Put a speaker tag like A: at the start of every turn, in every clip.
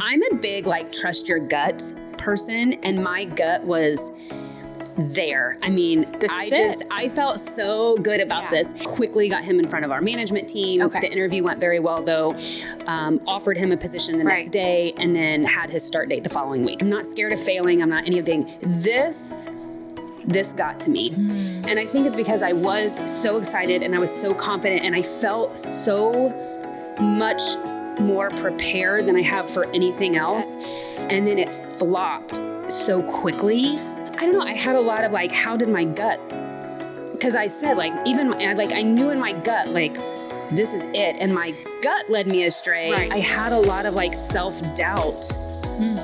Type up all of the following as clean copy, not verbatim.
A: I'm a big, trust your gut person, and my gut was there. I mean, I felt so good about this. Quickly got him in front of our management team. Okay. The interview went very well, though. Offered him a position the next day, and then had his start date the following week. I'm not scared of failing. I'm not anything. This got to me. And I think it's because I was so excited and I was so confident and I felt so much more prepared than I have for anything else. And then it flopped so quickly. I don't know. I had a lot of how did my gut, because I said I knew in my gut, this is it. And my gut led me astray. Right. I had a lot of self-doubt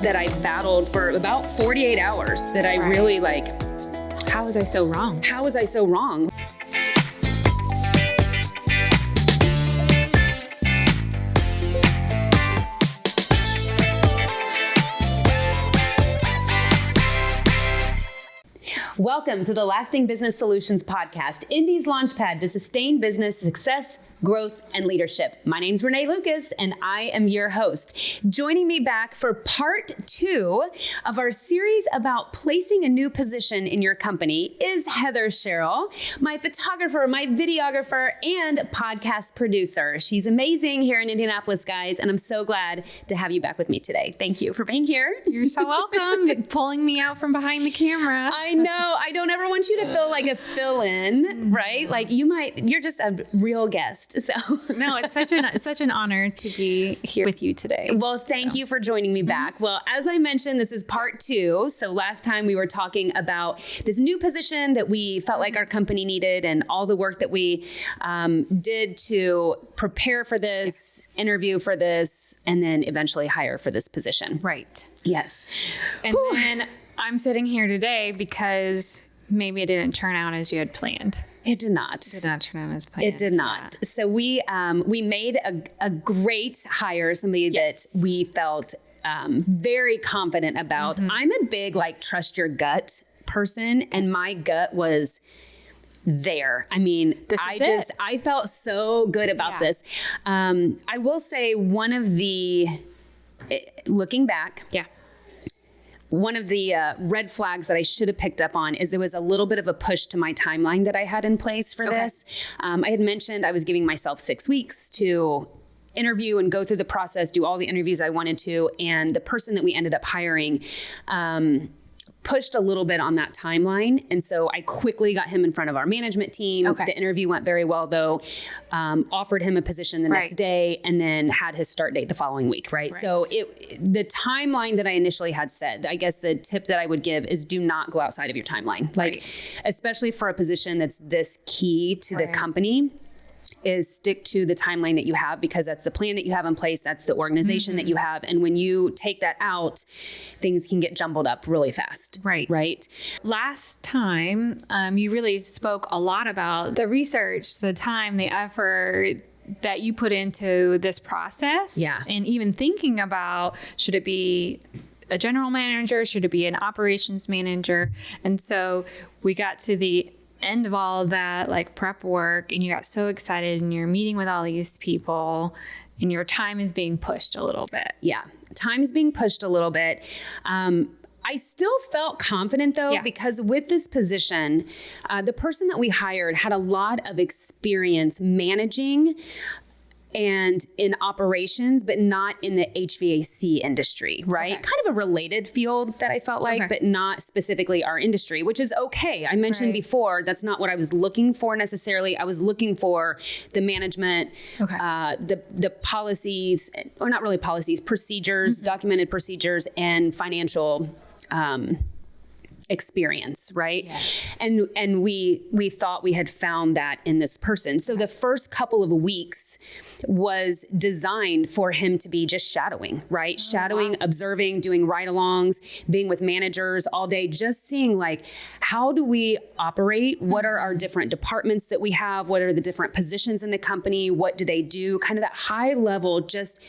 A: that I battled for about 48 hours that I really
B: how was I so wrong?
A: How was I so wrong? Welcome to the Lasting Business Solutions Podcast, Indy's launchpad to sustain business success, growth, and leadership. My name's Renee Lucas, and I am your host. Joining me back for part 2 of our series about placing a new position in your company is Heather Sherrill, my photographer, my videographer, and podcast producer. She's amazing here in Indianapolis, guys, and I'm so glad to have you back with me today. Thank you for being here.
B: You're so welcome. Pulling me out from behind the camera.
A: I know. I don't ever want you to feel like a fill-in, right? You're just a real guest. So
B: no, it's such an honor to be here with you today.
A: Well, thank you for joining me back. Well, as I mentioned, this is part 2. So last time we were talking about this new position that we felt like our company needed and all the work that we did to prepare for this, interview for this, and then eventually hire for this position.
B: Right.
A: Yes.
B: And then I'm sitting here today because maybe it didn't turn out as you had planned.
A: It did not.
B: It did not turn out as planned.
A: It did not. Yeah. So we made a great hire, somebody that we felt very confident about. I'm a big trust your gut person, and my gut was there. I mean, I felt so good about this. I will say looking back, one of the red flags that I should have picked up on is there was a little bit of a push to my timeline that I had in place for this. I had mentioned I was giving myself 6 weeks to interview and go through the process, do all the interviews I wanted to. And the person that we ended up hiring pushed a little bit on that timeline. And so I quickly got him in front of our management team. The interview went very well, though. Offered him a position the next day and then had his start date the following week, right? So the timeline that I initially had said, I guess the tip that I would give is do not go outside of your timeline. Especially for a position that's this key to the company, is stick to the timeline that you have, because that's the plan that you have in place. That's the organization that you have. And when you take that out, things can get jumbled up really fast. Right.
B: Last time, you really spoke a lot about the research, the time, the effort that you put into this process. Yeah. And even thinking about, should it be a general manager? Should it be an operations manager? And so we got to the end of all of that prep work, and you got so excited and you're meeting with all these people and your time is being pushed a little bit. Yeah. Time is being pushed a little bit.
A: I still felt confident though, because with this position, the person that we hired had a lot of experience managing and in operations, but not in the HVAC industry, right? Kind of a related field that I felt like, but not specifically our industry, which is okay. I mentioned before, that's not what I was looking for necessarily. I was looking for the management, the policies, or not really policies, procedures, documented procedures, and financial experience, right? Yes. And we thought we had found that in this person. So the first couple of weeks was designed for him to be just shadowing, right? Shadowing, observing, doing ride-alongs, being with managers all day, just seeing how do we operate? What are our different departments that we have? What are the different positions in the company? What do they do? Kind of that high level, just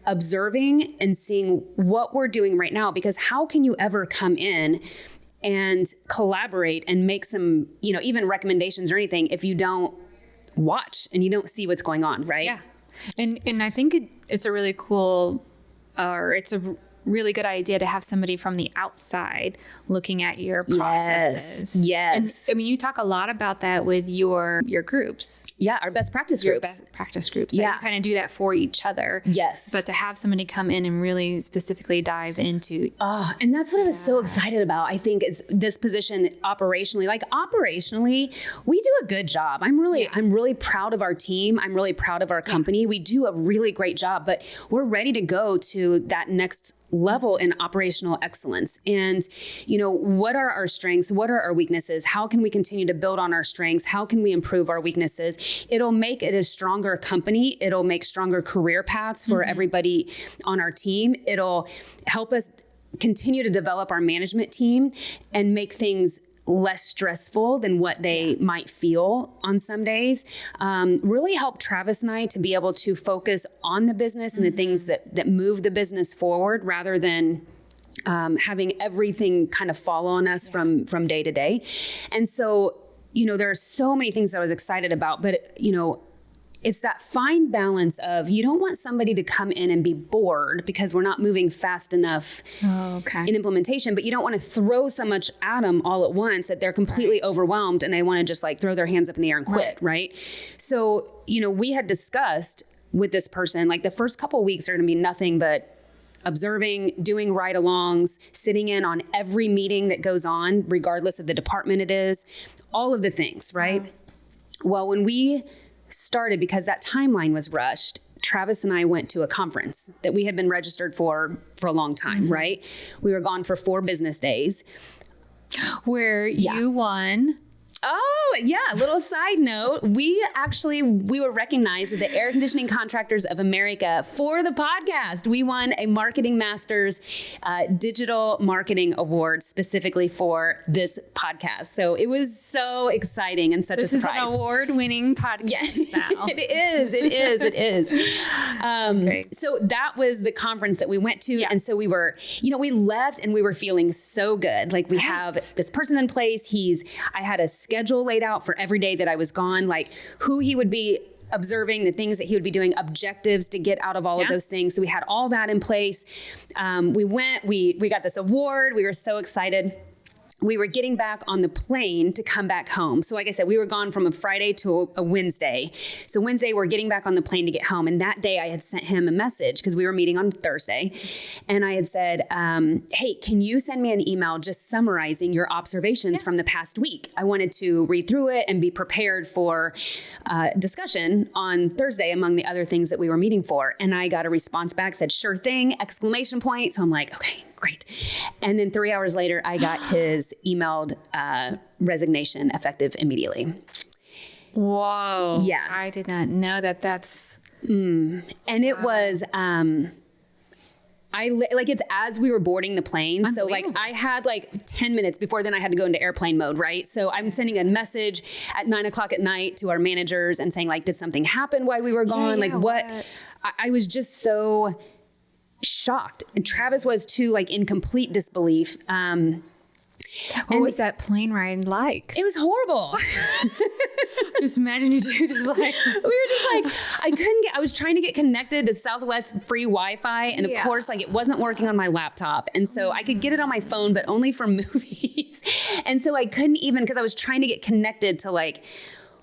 A: observing and seeing what we're doing right now, because how can you ever come in and collaborate and make some, even recommendations or anything if you don't watch and you don't see what's going on, right?
B: Yeah. And I think it's a really cool or it's a really good idea to have somebody from the outside looking at your processes.
A: Yes.
B: And I mean, you talk a lot about that with your groups.
A: Yeah, our best practice groups.
B: Your best practice groups.
A: Yeah.
B: You kind of do that for each other.
A: Yes.
B: But to have somebody come in and really specifically dive into.
A: Oh, and that's what I was so excited about. I think is this position operationally. Like operationally, we do a good job. I'm really proud of our team. I'm really proud of our company. We do a really great job, but we're ready to go to that next level in operational excellence. And, what are our strengths? What are our weaknesses? How can we continue to build on our strengths? How can we improve our weaknesses? It'll make it a stronger company. It'll make stronger career paths for everybody on our team. It'll help us continue to develop our management team and make things less stressful than what they might feel on some days. Really help Travis and I to be able to focus on the business and the things that move the business forward rather than having everything kind of fall on us from day to day. And so, there are so many things that I was excited about, but, it's that fine balance of you don't want somebody to come in and be bored because we're not moving fast enough in implementation, but you don't want to throw so much at them all at once that they're completely overwhelmed and they want to just like throw their hands up in the air and quit, right? So, we had discussed with this person, like the first couple of weeks are going to be nothing but observing, doing ride-alongs, sitting in on every meeting that goes on, regardless of the department it is, all of the things, right? Well, when we started, because that timeline was rushed, Travis and I went to a conference that we had been registered for a long time, right? We were gone for 4 business days.
B: Where you won.
A: Oh, yeah. Little side note. We were recognized as the Air Conditioning Contractors of America for the podcast. We won a Marketing Masters Digital Marketing Award specifically for this podcast. So it was so exciting and such a surprise.
B: This is an award-winning podcast now.
A: It is. So that was the conference that we went to. And so we were, we left and we were feeling so good. Like we have this person in place. I had a schedule laid out for every day that I was gone, like who he would be observing, the things that he would be doing, objectives to get out of all of those things. So we had all that in place. We got this award. We were so excited. We were getting back on the plane to come back home. So like I said, we were gone from a Friday to a Wednesday. So Wednesday, we're getting back on the plane to get home. And that day I had sent him a message because we were meeting on Thursday. And I had said, hey, can you send me an email just summarizing your observations from the past week? I wanted to read through it and be prepared for discussion on Thursday among the other things that we were meeting for. And I got a response back, said, sure thing, ! So I'm like, okay, great. And then 3 hours later, I got his emailed resignation effective immediately.
B: Whoa.
A: Yeah.
B: I did not know that that's...
A: And it was... it's as we were boarding the plane. So like I had like 10 minutes before then I had to go into airplane mode, right? So I'm sending a message at 9:00 at night to our managers and saying like, did something happen while we were gone? What? I was just so shocked. And Travis was too, like in complete disbelief.
B: What was that plane ride like?
A: It was horrible.
B: Just imagine you two just like...
A: We were just like, I was trying to get connected to Southwest free Wi-Fi. And of course, like it wasn't working on my laptop. And so I could get it on my phone, but only for movies. And so I couldn't even, because I was trying to get connected to like...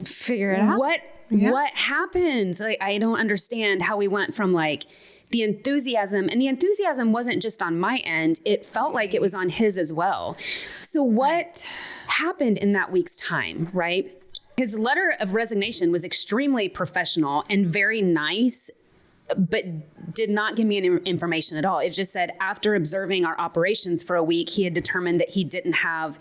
B: figure it out.
A: What happened? Like, I don't understand how we went from like the enthusiasm, and the enthusiasm wasn't just on my end. It felt like it was on his as well. So what happened in that week's time, right? His letter of resignation was extremely professional and very nice, but did not give me any information at all. It just said after observing our operations for a week, he had determined that he didn't have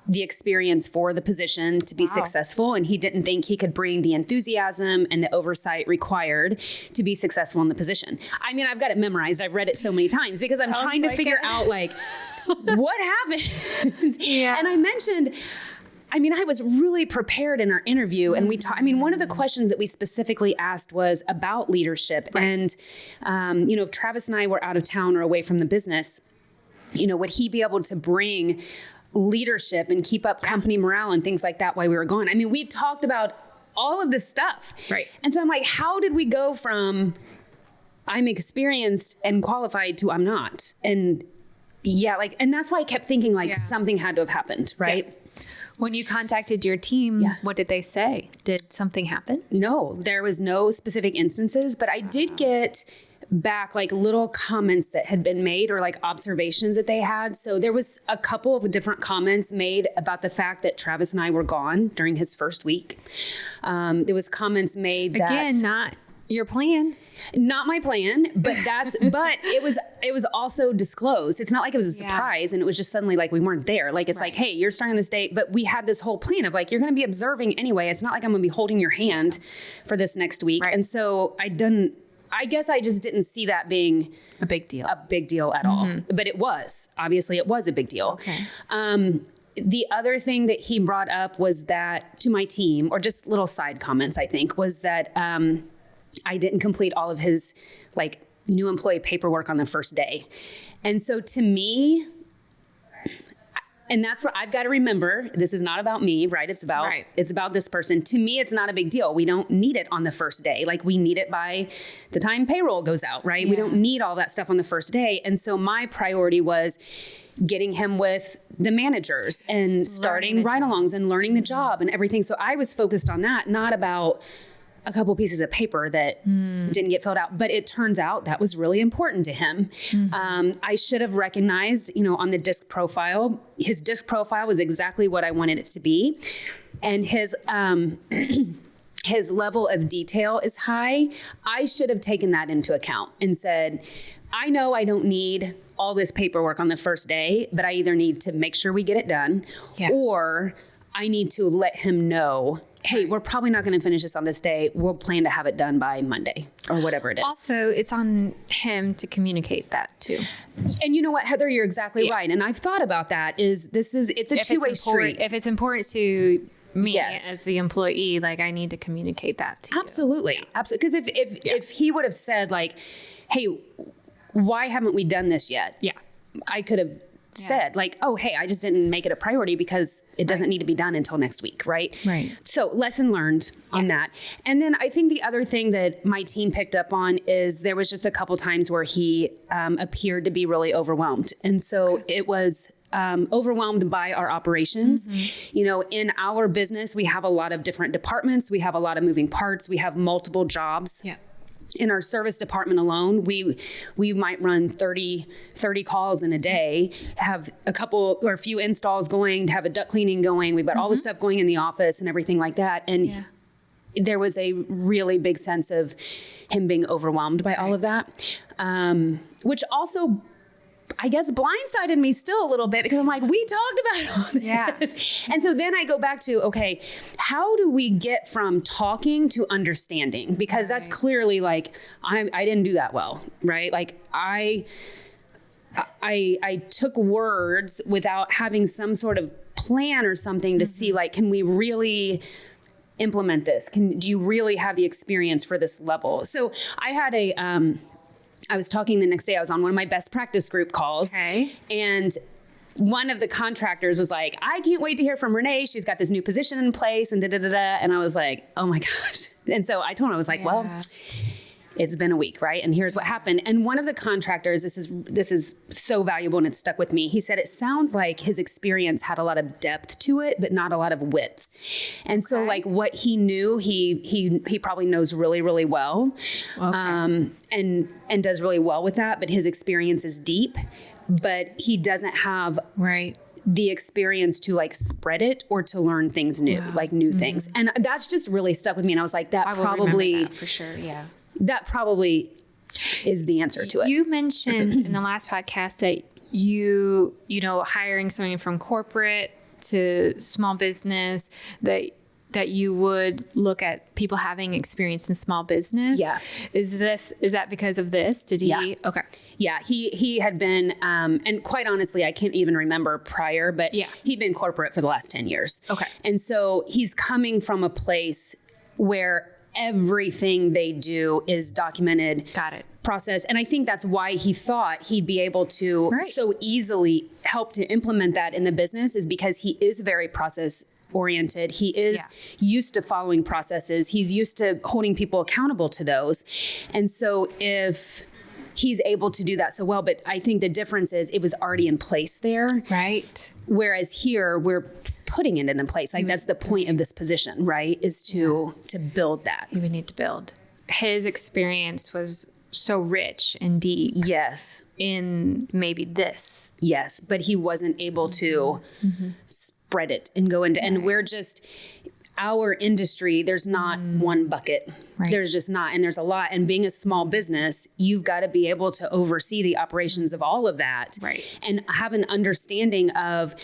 A: the experience for the position to be successful. And he didn't think he could bring the enthusiasm and the oversight required to be successful in the position. I mean, I've got it memorized. I've read it so many times because I'm trying to figure out like, what happened? And I mentioned, I was really prepared in our interview and we talked, one of the questions that we specifically asked was about leadership. And, if Travis and I were out of town or away from the business, would he be able to bring leadership and keep up company morale and things like that while we were gone? We talked about all of this stuff.
B: Right.
A: And so I'm like, how did we go from I'm experienced and qualified to I'm not. And and that's why I kept thinking something had to have happened, right?
B: Yeah. When you contacted your team, what did they say? Did something happen?
A: No, there was no specific instances, but I did get back like little comments that had been made or like observations that they had. So there was a couple of different comments made about the fact that Travis and I were gone during his first week. There was comments made that
B: again, not your plan.
A: Not my plan, but but it was also disclosed. It's not like it was a surprise and it was just suddenly like we weren't there. Like it's like, hey, you're starting this date, but we had this whole plan of like, you're going to be observing anyway. It's not like I'm going to be holding your hand for this next week. Right. And so I guess I just didn't see that being
B: a big deal
A: at all, but it was, obviously it was a big deal.
B: Okay.
A: The other thing that he brought up was that to my team, or just little side comments, I think, was that, I didn't complete all of his like new employee paperwork on the first day. And so to me, and that's where I've got to remember, this is not about me, right? It's about this person. To me, it's not a big deal. We don't need it on the first day. Like we need it by the time payroll goes out, right? Yeah. We don't need all that stuff on the first day. And so my priority was getting him with the managers and starting ride-alongs and learning the job and everything. So I was focused on that, not about a couple pieces of paper that didn't get filled out, but it turns out that was really important to him. I should have recognized, on the disc profile, his disc profile was exactly what I wanted it to be. And his, his level of detail is high. I should have taken that into account and said, I know I don't need all this paperwork on the first day, but I either need to make sure we get it done or I need to let him know, hey, we're probably not going to finish this on this day. We'll plan to have it done by Monday or whatever it is.
B: Also, it's on him to communicate that too.
A: And you know what, Heather, you're exactly right. And I've thought about that it's a two-way street.
B: If it's important to me as the employee, like I need to communicate that to you.
A: Absolutely. Because if he would have said like, hey, why haven't we done this yet?
B: Yeah.
A: I could have said like, oh, hey, I just didn't make it a priority because it doesn't need to be done until next week. Right. So lesson learned on that. And then I think the other thing that my team picked up on is there was just a couple times where he appeared to be really overwhelmed. And so it was overwhelmed by our operations. In our business, we have a lot of different departments. We have a lot of moving parts. We have multiple jobs. Yeah. In our service department alone, we might run 30 calls in a day, have a couple or a few installs going, have a duct cleaning going. We've got all the stuff going in the office and everything like that. And there was a really big sense of him being overwhelmed by all of that, which also, I guess, blindsided me still a little bit because I'm like, we talked about all this. Yeah. And so then I go back to, okay, how do we get from talking to understanding? Because that's clearly like, I didn't do that well, right? Like I took words without having some sort of plan or something to see like, can we really implement this? Do you really have the experience for this level? So I had I was talking the next day, I was on one of my best practice group calls. And one of the contractors was like, I can't wait to hear from Renee. She's got this new position in place and And I was like, oh my gosh. And so I told him, I was like, well, it's been a week, right? And here's what happened. And one of the contractors, this is so valuable and it stuck with me. He said, it sounds like his experience had a lot of depth to it, but not a lot of width. And so like what he knew, he probably knows really, really well. And does really well with that, but his experience is deep, but he doesn't have the experience to like spread it or to learn things new, like new things. And that's just really stuck with me. And I was like, that probably
B: for sure. Yeah.
A: That probably is the answer to it.
B: You mentioned in the last podcast that you hiring someone from corporate to small business, that you would look at people having experience in small business. Yeah. Is that because of this? Did he?
A: Yeah.
B: Okay.
A: Yeah. He had been, and quite honestly, I can't even remember prior, but he'd been corporate for the last 10 years. Okay. And so he's coming from a place where everything they do is documented, processed. And I think that's why he thought he'd be able to so easily help to implement that in the business, is because he is very process oriented. He is used to following processes. He's used to holding people accountable to those. And so if he's able to do that so well, but I think the difference is it was already in place there.
B: Right.
A: Whereas here we're putting it in place. Like that's the point of this position, right? Is to build that.
B: You would need to build. His experience was so rich and deep.
A: Yes.
B: In maybe this.
A: Yes. But he wasn't able to spread it and go into, and we're just, our industry, there's not one bucket. Right. There's just not. And there's a lot. And being a small business, you've got to be able to oversee the operations of all of that. Right. And have an understanding of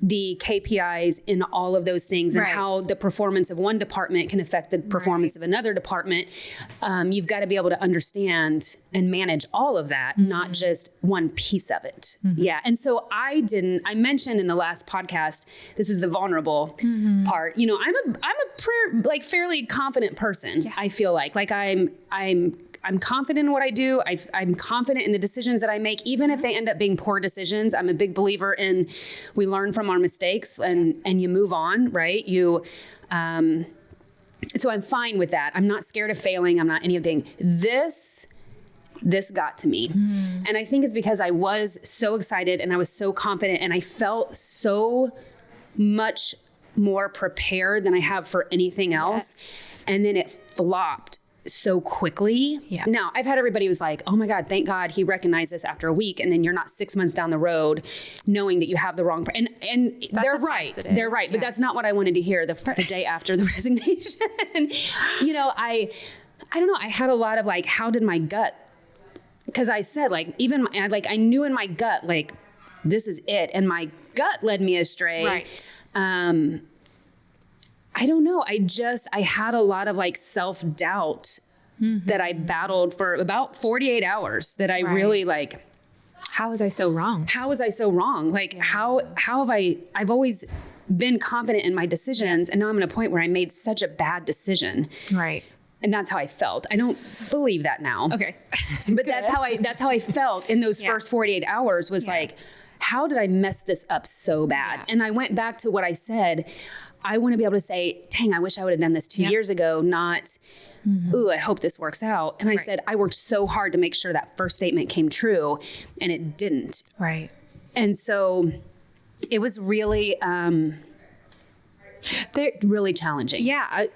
A: the KPIs in all of those things and how the performance of one department can affect the performance of another department. You've got to be able to understand and manage all of that, not just one piece of it. Yeah. And so I mentioned in the last podcast, this is the vulnerable part. You know, I'm a fairly confident person. Yeah. I feel like I'm confident in what I do. I'm confident in the decisions that I make, even if they end up being poor decisions. I'm a big believer in we learn from our mistakes and you move on, right? So I'm fine with that. I'm not scared of failing. I'm not anything. This got to me. And I think it's because I was so excited and I was so confident and I felt so much more prepared than I have for anything else. Yes. And then it flopped so quickly. Yeah. Now I've had everybody who's like, oh my God, thank God he recognized this after a week. And then you're not 6 months down the road knowing that you have the wrong, and they're right. They're right. Yeah. But that's not what I wanted to hear the day after the resignation. You know, I don't know. I had a lot of like, how did my gut, because I said like, I knew in my gut, like, this is it. And my gut led me astray. Right. I don't know. I had a lot of like self-doubt that I battled for about 48 hours that I really like.
B: How was I so wrong?
A: How was I so wrong? Like how have I've always been confident in my decisions and now I'm at a point where I made such a bad decision.
B: Right.
A: And that's how I felt. I don't believe that now. Okay. But that's how I felt in those first 48 hours was like, how did I mess this up so bad? And I went back to what I said. I want to be able to say, dang, I wish I would have done this 2 years ago, not, ooh, I hope this works out. And I said, I worked so hard to make sure that first statement came true and it didn't. Right. And so it was really, really challenging.
B: Yeah.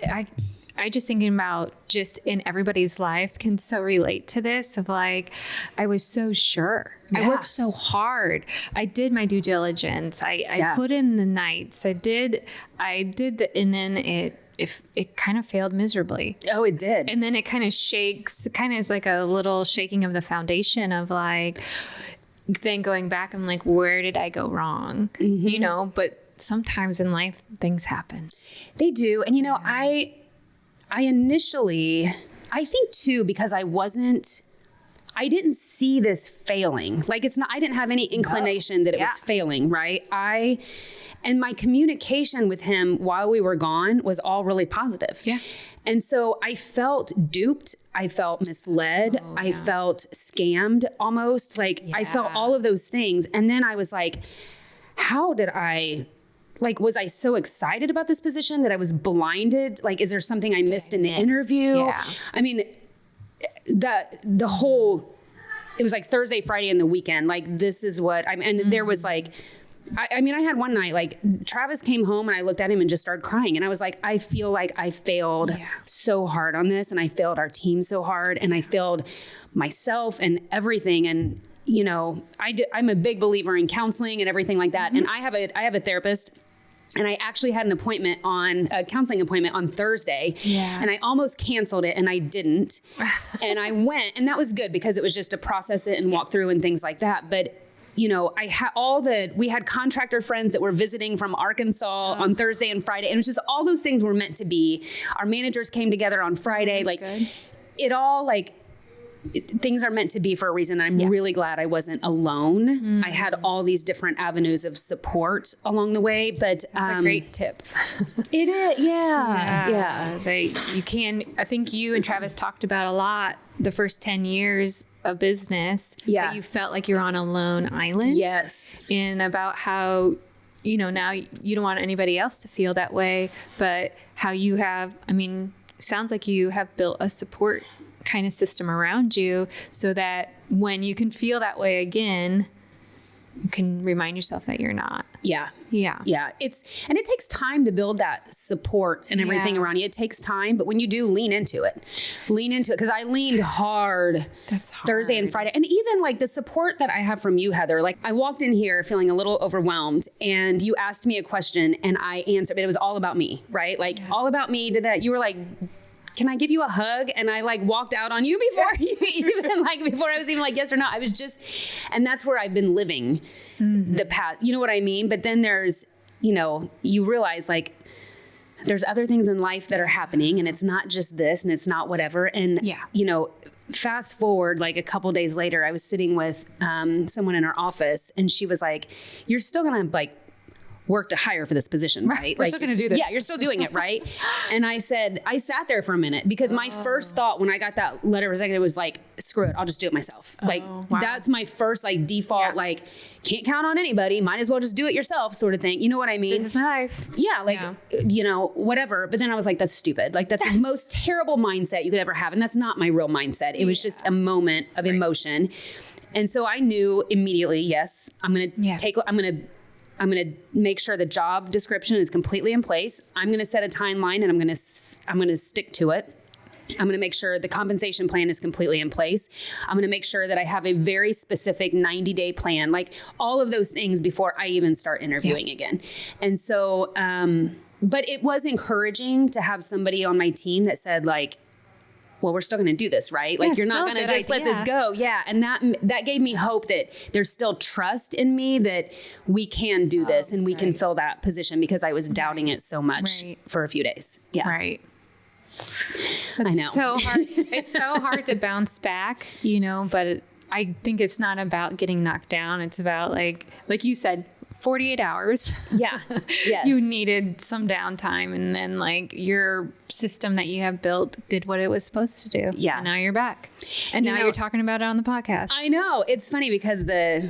B: I just thinking about just in everybody's life can so relate to this of like, I was so sure. Yeah. I worked so hard. I did my due diligence. I put in the nights. I did and then it kind of failed miserably.
A: Oh, it did.
B: And then it kind of is like a little shaking of the foundation of like, then going back, I'm like, where did I go wrong? You know, but sometimes in life things happen.
A: They do. And you know, I initially, I think too, because I I didn't see this failing. Like I didn't have any inclination that it was failing, right? And my communication with him while we were gone was all really positive. Yeah. And so I felt duped. I felt misled. I felt scammed almost. Like I felt all of those things. And then I was like, how did I, like, was I so excited about this position that I was blinded? Like, is there something I missed in the interview? Yeah. I mean, the whole, it was like Thursday, Friday, and the weekend. Like, this is what and there was like, I mean, I had one night, like Travis came home and I looked at him and just started crying. And I was like, I feel like I failed so hard on this. And I failed our team so hard. And I failed myself and everything. And, you know, I'm a big believer in counseling and everything like that. And I have a therapist. And I actually had a counseling appointment on Thursday. Yeah. And I almost canceled it and I didn't. And I went, and that was good because it was just to process it and walk through and things like that. But you know, we had contractor friends that were visiting from Arkansas on Thursday and Friday. And it was just all those things were meant to be. Our managers came together on Friday. Like good. It all things are meant to be for a reason. I'm really glad I wasn't alone. I had all these different avenues of support along the way, but
B: that's a great tip.
A: It is. Yeah.
B: I think you and Travis talked about a lot the first 10 years of business. Yeah. That you felt like you're on a lone island.
A: Yes.
B: And about how now you don't want anybody else to feel that way, but how you have, sounds like you have built a support kind of system around you so that when you can feel that way again, you can remind yourself that you're not.
A: Yeah.
B: Yeah.
A: Yeah. And it takes time to build that support and everything around you. It takes time, but when you do, lean into it. Cause I leaned hard.
B: That's hard.
A: Thursday and Friday. And even like the support that I have from you, Heather, like I walked in here feeling a little overwhelmed and you asked me a question and I answered, but it was all about me, right? Like all about me. You were like, can I give you a hug? And I like walked out on you before you even before I was even like, yes or no. I was just, and that's where I've been living the path. You know what I mean? But then there's, you realize like there's other things in life that are happening and it's not just this and it's not whatever. And, fast forward like a couple days later, I was sitting with someone in our office and she was like, you're still going to like work to hire for this position, right?
B: We're still going to do this.
A: Yeah, you're still doing it, right? And I sat there for a minute because my first thought when I got that letter of resignation was like, screw it, I'll just do it myself. That's my first like default, like can't count on anybody. Might as well just do it yourself sort of thing. You know what I mean?
B: This is my life.
A: Yeah, whatever. But then I was like, that's stupid. Like that's the most terrible mindset you could ever have. And that's not my real mindset. It was just a moment of emotion. And so I knew immediately, yes, I'm going to make sure the job description is completely in place. I'm going to set a timeline and I'm going to stick to it. I'm going to make sure the compensation plan is completely in place. I'm going to make sure that I have a very specific 90-day plan, like all of those things before I even start interviewing again. And so, but it was encouraging to have somebody on my team that said like, well, we're still going to do this, right? Like you're not going to just let this go. Yeah. And that gave me hope that there's still trust in me that we can do this and we can fill that position because I was doubting it so much for a few days. Yeah.
B: Right.
A: I know.
B: So hard. It's so hard to bounce back, but I think it's not about getting knocked down. It's about like you said, 48 hours.
A: Yeah. Yes.
B: You needed some downtime and then like your system that you have built did what it was supposed to do.
A: Yeah.
B: And now you're back. And now you're talking about it on the podcast.
A: I know. It's funny because the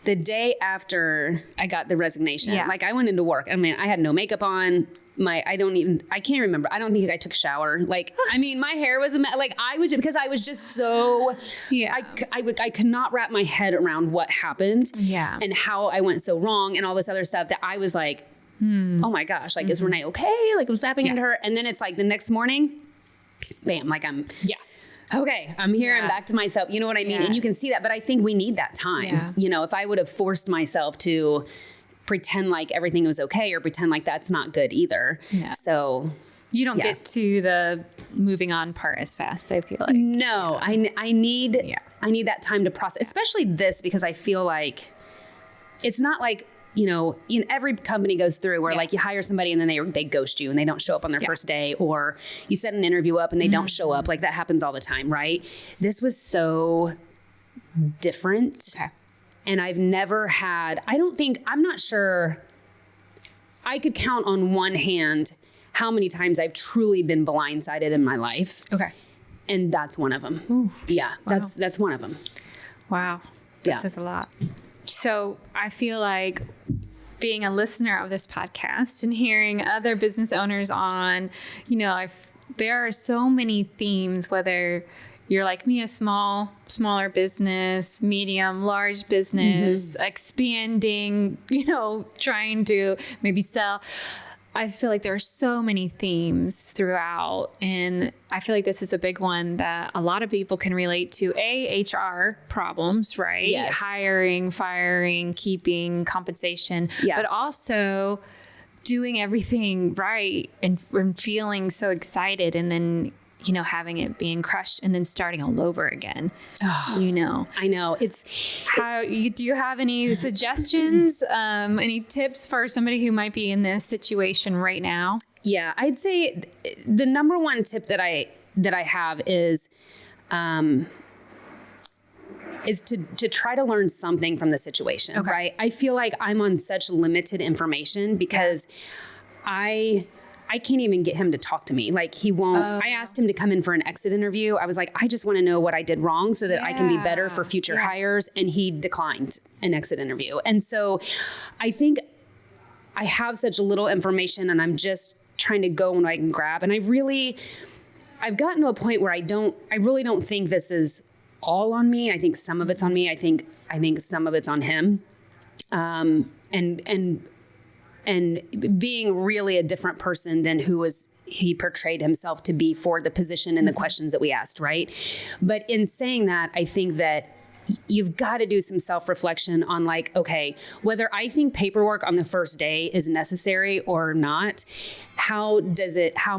A: day after I got the resignation, like I went into work. I mean, I had no makeup on. I can't remember. I don't think I took a shower. Like, my hair was because I was just so, I could not wrap my head around what happened and how I went so wrong and all this other stuff that I was like, oh my gosh, like, is Renee okay? Like, what's happening to her? And then it's like the next morning, bam, like okay, I'm here. I'm back to myself. You know what I mean? And you can see that, but I think we need that time. If I would have forced myself to pretend like everything was okay or pretend like that's not good either. Yeah. So
B: you don't get to the moving on part as fast, I feel like.
A: No, I need that time to process, especially this, because I feel like it's not like, every company goes through where like you hire somebody and then they ghost you and they don't show up on their first day, or you set an interview up and they don't show up. Like that happens all the time, right? This was so different. Okay. And I've never had, I'm not sure, I could count on one hand how many times I've truly been blindsided in my life. Okay. And that's one of them. Ooh. Yeah, wow. That's one of them.
B: Wow. That says a lot. So I feel like being a listener of this podcast and hearing other business owners on, there are so many themes, whether you're like me, a smaller business, medium, large business, expanding, trying to maybe sell. I feel like there are so many themes throughout. And I feel like this is a big one that a lot of people can relate to. HR problems, right?
A: Yes.
B: Hiring, firing, keeping, compensation, but also doing everything right and feeling so excited and then having it being crushed and then starting all over again. Oh,
A: I know. It's
B: do you have any suggestions, any tips for somebody who might be in this situation right now?
A: Yeah, I'd say the number one tip that I have is to try to learn something from the situation, right? I feel like I'm on such limited information because I can't even get him to talk to me. Like he won't, I asked him to come in for an exit interview. I was like, I just want to know what I did wrong so that I can be better for future hires. And he declined an exit interview. And so I think I have such little information and I'm just trying to go when I can grab. And I've gotten to a point where I really don't think this is all on me. I think some of it's on me. I think some of it's on him. And being really a different person than he portrayed himself to be for the position and the questions that we asked, right? But in saying that, I think that you've got to do some self-reflection on like, okay, whether I think paperwork on the first day is necessary or not, how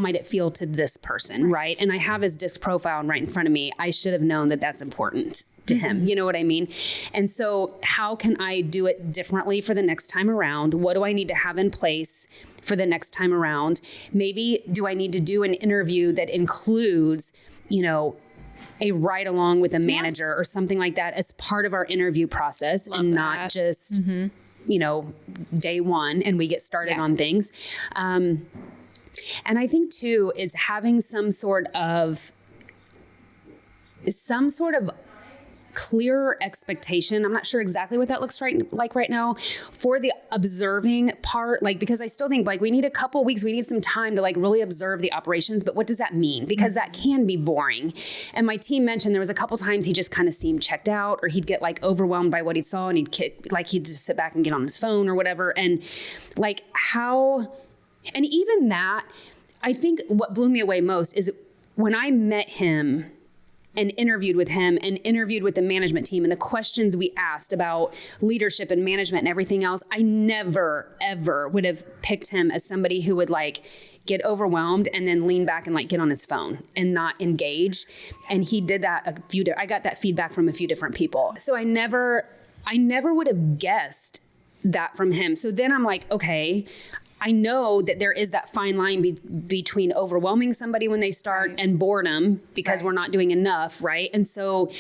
A: might it feel to this person, right? And I have his disc profile right in front of me. I should have known that that's important to him. You know what I mean? And so how can I do it differently for the next time around? What do I need to have in place for the next time around? Maybe do I need to do an interview that includes, a ride along with a manager or something like that as part of our interview process. Love and not that. Just, day one and we get started on things. And I think too, is having some sort of clearer expectation. I'm not sure exactly what that looks like right now for the observing part, because I still think we need a couple weeks, we need some time to really observe the operations, but what does that mean? Because that can be boring. And my team mentioned there was a couple times he just kind of seemed checked out, or he'd get overwhelmed by what he saw and he'd just sit back and get on his phone or whatever. And and even that, I think what blew me away most is when I met him and interviewed with him and interviewed with the management team and the questions we asked about leadership and management and everything else, I never, ever would have picked him as somebody who would get overwhelmed and then lean back and get on his phone and not engage. And he did that I got that feedback from a few different people. So I never would have guessed that from him. So then I'm like, okay, I know that there is that fine line between overwhelming somebody when they start and boredom because we're not doing enough, right? And so,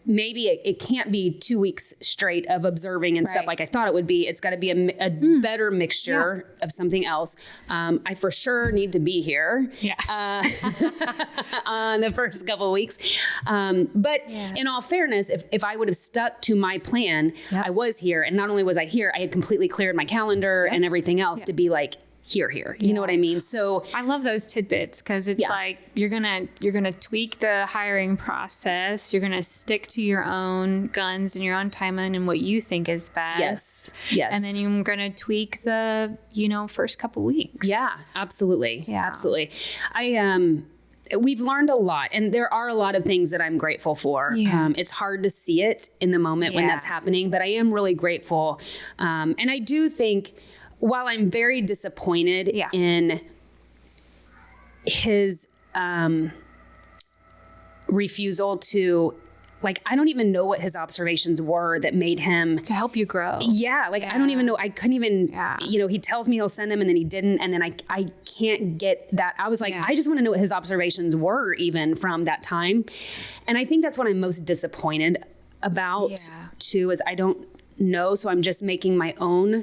A: maybe it can't be 2 weeks straight of observing and stuff like I thought it would be. It's got to be a better mixture of something else. I for sure need to be here on the first couple of weeks. But in all fairness, if I would have stuck to my plan, I was here. And not only was I here, I had completely cleared my calendar and everything else to be here. You know what I mean? So
B: I love those tidbits because it's you're gonna tweak the hiring process. You're gonna stick to your own guns and your own timeline and what you think is best.
A: Yes.
B: And then you're gonna tweak the first couple weeks.
A: Yeah, absolutely. Yeah, absolutely. We've learned a lot, and there are a lot of things that I'm grateful for. It's hard to see it in the moment when that's happening, but I am really grateful. And I do think, while I'm very disappointed in his refusal to, I don't even know what his observations were that made him...
B: To help you grow.
A: I don't even know. I couldn't even, he tells me he'll send them and then he didn't. And then I can't get that. I was I just want to know what his observations were even from that time. And I think that's what I'm most disappointed about too, is I don't know. So I'm just making my own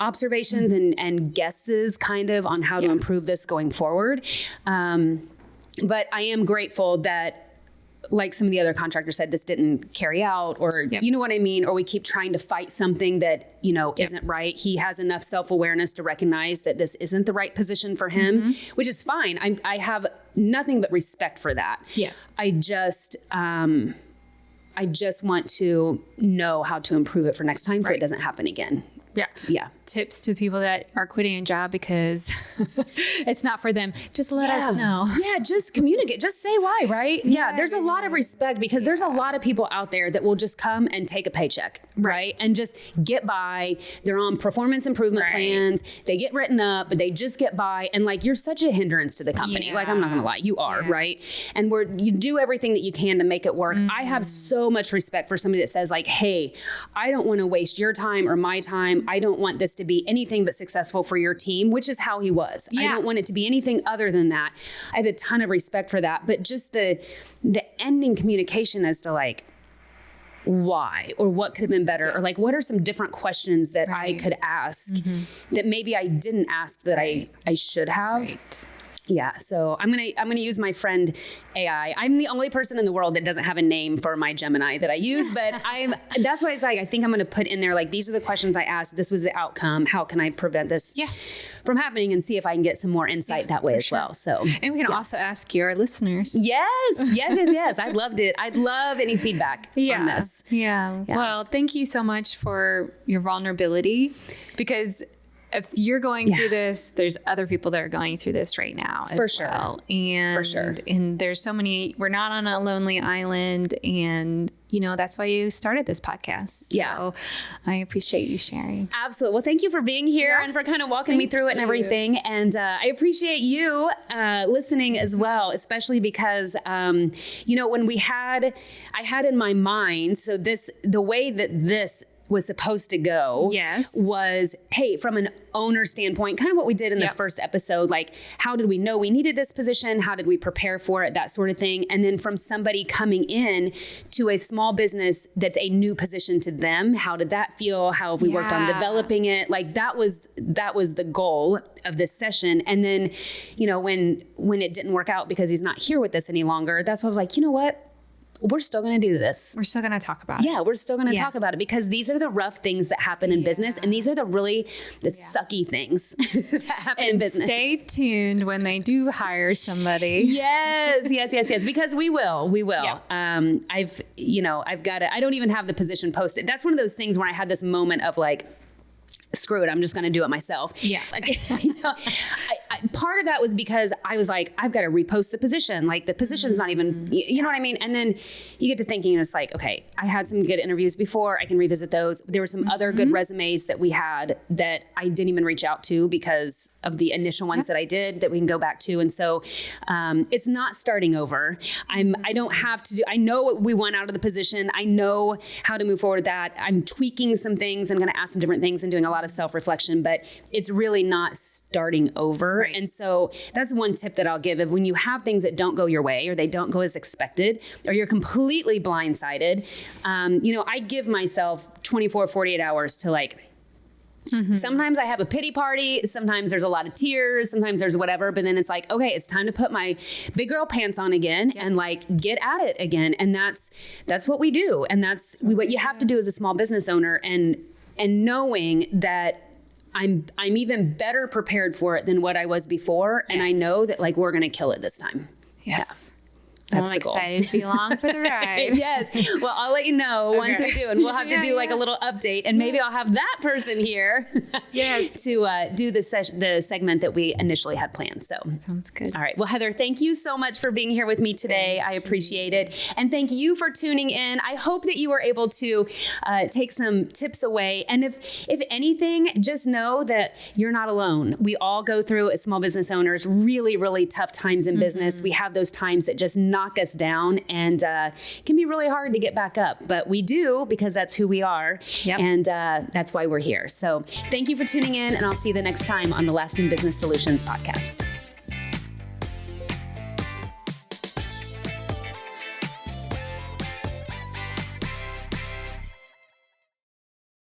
A: observations and guesses kind of on how to improve this going forward. But I am grateful that, like some of the other contractors said, this didn't carry out, or you know what I mean? Or we keep trying to fight something that, isn't right. He has enough self-awareness to recognize that this isn't the right position for him, which is fine. I have nothing but respect for that. Yeah. I just want to know how to improve it for next time so it doesn't happen again. Yeah.
B: Tips to people that are quitting a job because it's not for them. Just let us know.
A: Yeah, just communicate. Just say why, right? Yeah, there's a lot of respect because there's a lot of people out there that will just come and take a paycheck, right? And just get by. They're on performance improvement plans. They get written up, but they just get by. And you're such a hindrance to the company. I'm not going to lie. You are, right? And you do everything that you can to make it work. I have so much respect for somebody that says hey, I don't want to waste your time or my time. I don't want this to be anything but successful for your team, which is how he was. I don't want it to be anything other than that. I have a ton of respect for that. But just the ending communication as to why or what could have been better or what are some different questions that I could ask that maybe I didn't ask that I should have. Yeah. So I'm gonna use my friend AI. I'm the only person in the world that doesn't have a name for my Gemini that I use, but that's why it's like, I think I'm gonna put in there, like, these are the questions I asked. This was the outcome. How can I prevent this from happening, and see if I can get some more insight that way as well. So,
B: and we can also ask your listeners.
A: Yes. I'd love any feedback on this.
B: Yeah. Well, thank you so much for your vulnerability, because if you're going through this, there's other people that are going through this right now as well. And and there's so many, we're not on a lonely island, and that's why you started this podcast. So I appreciate you sharing.
A: Absolutely. Well, thank you for being here and for kind of walking me through it and everything. And I appreciate you listening as well, especially because, when I had in my mind, so the way that this was supposed to go was, hey, from an owner standpoint, kind of what we did in the first episode, like, how did we know we needed this position? How did we prepare for it? That sort of thing. And then from somebody coming in to a small business that's a new position to them, how did that feel? How have we worked on developing it? Like, that was the goal of this session. And then, when it didn't work out because he's not here with us any longer, that's why I was like, you know what? We're still going to do this.
B: We're still going to talk about it.
A: Yeah, we're still going to talk about it, because these are the rough things that happen in business. And these are the sucky things that happen in business.
B: Stay tuned when they do hire somebody.
A: Yes. Because we will. Yeah. I've got it. I don't even have the position posted. That's one of those things where I had this moment of like, screw it, I'm just going to do it myself.
B: Yeah.
A: Part of that was because I was like, I've got to repost the position. Like, the position's not even, you know what I mean? And then you get to thinking, and it's like, okay, I had some good interviews before. I can revisit those. There were some other good resumes that we had that I didn't even reach out to because of the initial ones that I did, that we can go back to. And so it's not starting over. I don't have to do, I know what we want out of the position. I know how to move forward with that. I'm tweaking some things. I'm going to ask some different things and doing a lot of self-reflection, but it's really not starting over. Right. And so that's one tip that I'll give. If when you have things that don't go your way, or they don't go as expected, or you're completely blindsided, I give myself 24, 48 hours to like, sometimes I have a pity party. Sometimes there's a lot of tears. Sometimes there's whatever. But then it's like, okay, it's time to put my big girl pants on again and like get at it again. And that's what we do. And that's what you have to do as a small business owner. And knowing that I'm even better prepared for it than what I was before. And I know that like, we're going to kill it this time.
B: Yes.
A: Yeah. That's
B: I'm excited to be along for the ride.
A: Yes. Well, I'll let you know once we do, and we'll have to do like a little update, and maybe I'll have that person here to do the segment that we initially had planned. So
B: sounds good.
A: All right. Well, Heather, thank you so much for being here with me today. I appreciate it. And thank you for tuning in. I hope that you were able to take some tips away. And if anything, just know that you're not alone. We all go through, as small business owners, really, really tough times in business. We have those times that just knock us down, and can be really hard to get back up, but we do, because that's who we are. And that's why we're here. So thank you for tuning in, and I'll see you the next time on the Lasting Business Solutions podcast.